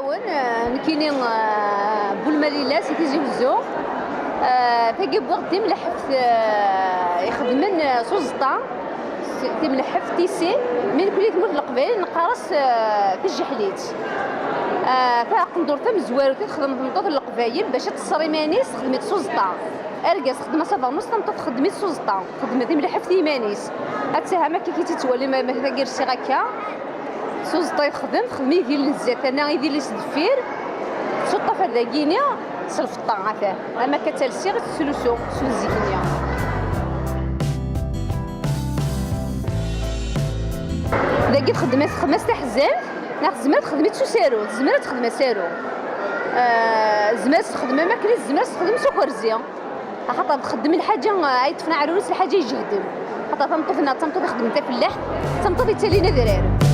نعاون نكيني بولماليلا سيتي زوزو تاقي بوغدي ملحف يخدمن سوزطا تملحف تيسي من كل تموت القبائل نقارس في الجحليت فقندور تم زوارو تخدم تنطط القبايل باش تصري مانيس خدمت سوزطا ارقص خدمه صافا نص تنطط خدمت سوزطا خدمت ملحف مانيس هاتها ما كي تتولي ما تاقير شي غاكا سوزطا يخدم خدمي يدير الزيت انا يدير لي سدفير سوطا فداكينيا سلفطا عافاه اما كتالسي غير السولوسيون سوزيكينيا داكي خدمات تاع حزام زمرت خدمت سارو زمرت خدمه سارو زمرت خدمه ماكلي زمرت خدم سكرزيه خاطر تخدم الحاجه عيط فينا عروس الحاجه يجهدم خاطر تنطفنا تنطفي خدمتها فلاح تنطفي تالينا دراري